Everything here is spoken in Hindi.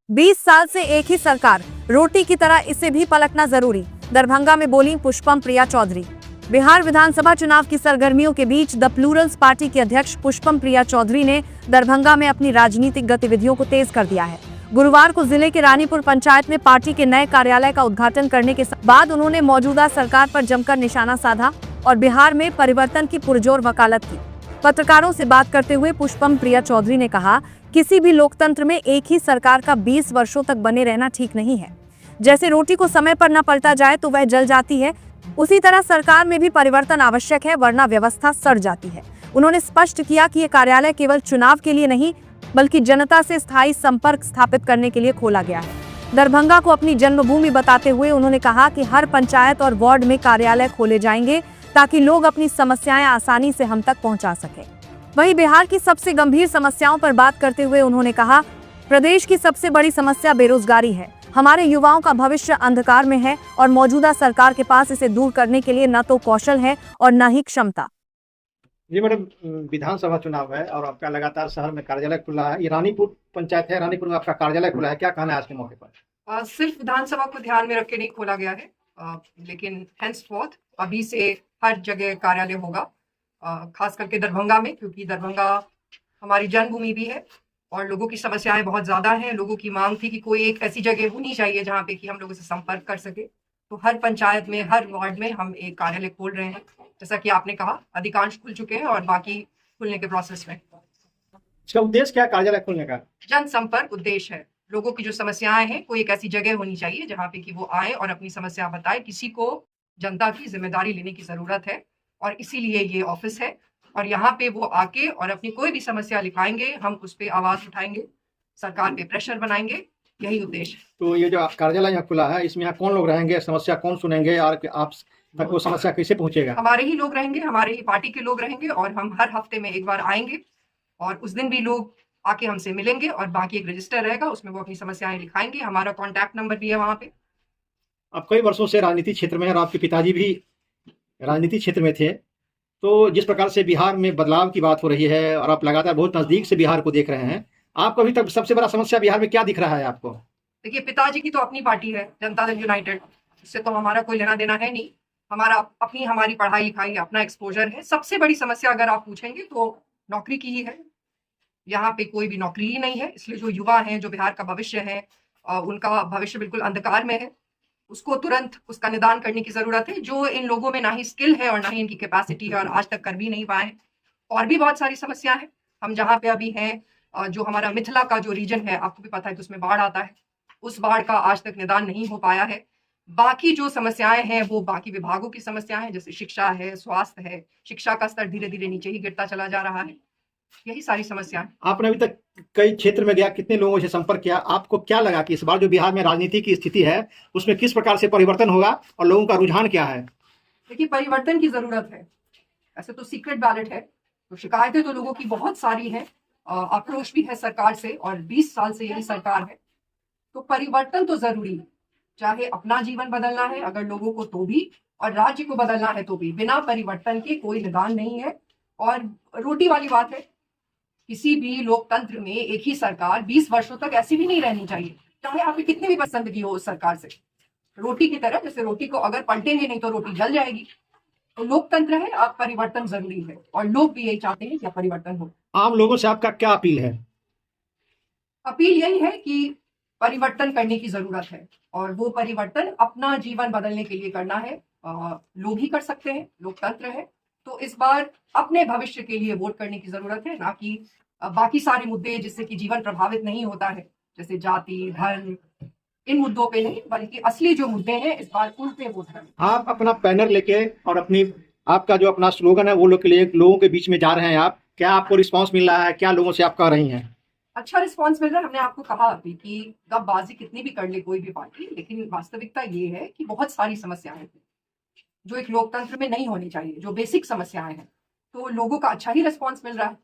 20 साल से एक ही सरकार, रोटी की तरह इसे भी पलटना जरूरी। दरभंगा में बोली पुष्पम प्रिया चौधरी। बिहार विधानसभा चुनाव की सरगर्मियों के बीच द प्लूरल्स पार्टी की अध्यक्ष पुष्पम प्रिया चौधरी ने दरभंगा में अपनी राजनीतिक गतिविधियों को तेज कर दिया है। गुरुवार को जिले के रानीपुर पंचायत में पार्टी के नए कार्यालय का उद्घाटन करने के बाद उन्होंने मौजूदा सरकार पर जमकर निशाना साधा और बिहार में परिवर्तन की पुरजोर वकालत की। पत्रकारों से बात करते हुए पुष्पम प्रिया चौधरी ने कहा, किसी भी लोकतंत्र में एक ही सरकार का 20 वर्षों तक बने रहना ठीक नहीं है। जैसे रोटी को समय पर न पलटा जाए तो वह जल जाती है, उसी तरह सरकार में भी परिवर्तन आवश्यक है, वरना व्यवस्था सड़ जाती है। उन्होंने स्पष्ट किया कि ये कार्यालय केवल चुनाव के लिए नहीं, बल्कि जनता से स्थायी संपर्क स्थापित करने के लिए खोला गया है। दरभंगा को अपनी जन्मभूमि बताते हुए उन्होंने कहा कि हर पंचायत और वार्ड में कार्यालय खोले जाएंगे ताकि लोग अपनी समस्याएं आसानी से हम तक पहुंचा सकें। वहीं बिहार की सबसे गंभीर समस्याओं पर बात करते हुए उन्होंने कहा, प्रदेश की सबसे बड़ी समस्या बेरोजगारी है। हमारे युवाओं का भविष्य अंधकार में है और मौजूदा सरकार के पास इसे दूर करने के लिए न तो कौशल है और न ही क्षमता। जी मैडम, विधानसभा चुनाव है और आपका लगातार शहर में कार्यालय खुला है। ये रानीपुर पंचायत है, रानीपुर में आपका कार्यालय खुला है, क्या कहना है आज के मौके पर? सिर्फ विधानसभा को ध्यान में रख के नहीं खोला गया है, लेकिन henceforth अभी से हर जगह कार्यालय होगा, खास करके दरभंगा में, क्योंकि दरभंगा हमारी जन्मभूमि भी है और लोगों की समस्याएं बहुत ज़्यादा हैं। लोगों की मांग थी कि कोई एक ऐसी जगह होनी चाहिए जहाँ पे कि हम लोगों से संपर्क कर सके। तो हर पंचायत में, हर वार्ड में हम एक कार्यालय खोल रहे हैं। जैसा कि आपने कहा, अधिकांश खुल चुके हैं और बाकी खुलने के प्रोसेस में। इसका उद्देश्य क्या है कार्यालय खोलने का? जनसंपर्क उद्देश्य है। लोगों की जो समस्याएं हैं, कोई एक ऐसी जगह होनी चाहिए जहाँ पे कि वो आए और अपनी समस्या बताए। किसी को जनता की जिम्मेदारी लेने की जरूरत है और इसीलिए ये ऑफिस है और यहाँ पे वो आके और अपनी कोई भी समस्या लिखाएंगे, हम उस पर आवाज उठाएंगे, सरकार पे प्रेशर बनाएंगे। यही उद्देश्य है। तो ये जो कार्यालय यहाँ खुला है, इसमें यहाँ कौन लोग रहेंगे, समस्या कौन सुनेंगे और आप तक वो समस्या कैसे पहुंचेगा? हमारे ही लोग रहेंगे, हमारे ही पार्टी के लोग रहेंगे और हम हर हफ्ते में एक बार आएंगे और उस दिन भी लोग आके हमसे मिलेंगे और बाकी एक रजिस्टर रहेगा, उसमें वो अपनी समस्याएं लिखाएंगे। हमारा कॉन्टैक्ट नंबर भी है वहाँ पे। आप कई वर्षों से राजनीति क्षेत्र में हैं और आपके पिताजी भी राजनीति क्षेत्र में थे। तो जिस प्रकार से बिहार में बदलाव की बात हो रही है और आप लगातार बहुत नजदीक से बिहार को देख रहे हैं, आपको अभी तक सबसे बड़ा समस्या बिहार में क्या दिख रहा है आपको? देखिए, पिताजी की तो अपनी पार्टी है, जनता दल यूनाइटेड, इससे तो हमारा कोई लेना देना है नहीं। हमारी पढ़ाई लिखाई, अपना एक्सपोजर है। सबसे बड़ी समस्या अगर आप पूछेंगे तो नौकरी की ही है। यहाँ पे कोई भी नौकरी ही नहीं है, इसलिए जो युवा हैं, जो बिहार का भविष्य है, उनका भविष्य बिल्कुल अंधकार में है। उसको तुरंत उसका निदान करने की जरूरत है। जो इन लोगों में ना ही स्किल है और ना ही इनकी कैपेसिटी है और आज तक कर भी नहीं पाए। और भी बहुत सारी समस्या है। हम जहाँ पे अभी हैं, जो हमारा मिथिला का जो रीजन है, आपको भी पता है कि उसमें बाढ़ आता है, उस बाढ़ का आज तक निदान नहीं हो पाया है। बाकी जो समस्याएं हैं वो बाकी विभागों की समस्याएं हैं, जैसे शिक्षा है, स्वास्थ्य है। शिक्षा का स्तर धीरे धीरे नीचे ही गिरता चला जा रहा है। यही सारी समस्याएं। आपने अभी तक कई क्षेत्र में गया, कितने लोगों से संपर्क किया, आपको क्या लगा कि इस बार जो बिहार में राजनीति की स्थिति है उसमें किस प्रकार से परिवर्तन होगा और लोगों का रुझान क्या है? देखिए, परिवर्तन की जरूरत है। ऐसे तो सीक्रेट बैलेट है, तो शिकायतें तो लोगों की बहुत सारी हैं, आक्रोश भी है सरकार से और 20 साल से यही सरकार है। तो परिवर्तन तो जरूरी है, चाहे अपना जीवन बदलना है अगर लोगों को तो भी, और राज्य को बदलना है तो भी। बिना परिवर्तन के कोई निदान नहीं है। और रोटी वाली बात है, किसी भी लोकतंत्र में एक ही सरकार 20 वर्षों तक ऐसी भी नहीं रहनी चाहिए, चाहे आपकी कितनी भी पसंदगी हो उस सरकार से। रोटी की तरह, जैसे रोटी को अगर पलटेंगे नहीं तो रोटी जल जाएगी। तो लोकतंत्र है, अब परिवर्तन जरूरी है और लोग भी यही चाहते हैं कि परिवर्तन हो। आम लोगों से आपका क्या अपील है? अपील यही है कि परिवर्तन करने की जरूरत है और वो परिवर्तन अपना जीवन बदलने के लिए करना है। लोग ही कर सकते हैं, लोकतंत्र है। तो इस बार अपने भविष्य के लिए वोट करने की जरूरत है, ना कि बाकी सारे मुद्दे जिससे कि जीवन प्रभावित नहीं होता है, जैसे जाति, धर्म, इन मुद्दों पे नहीं, बल्कि असली जो मुद्दे हैं इस बार उन पे वोट करें। आप अपना बैनर लेके और आपका जो अपना स्लोगन है वो लोग के लिए लोगों के बीच में जा रहे हैं आप, क्या आपको रिस्पांस मिल रहा है? क्या लोगों से आप कह रही हैं? अच्छा रिस्पांस मिल रहा है। हमने आपको कहा अभी कि गपबाजी कितनी भी कर ले कोई भी पार्टी, लेकिन वास्तविकता ये है कि बहुत सारी समस्याएं हैं जो एक लोकतंत्र में नहीं होनी चाहिए, जो बेसिक समस्याएं हैं। तो लोगों का अच्छा ही रिस्पांस मिल रहा है।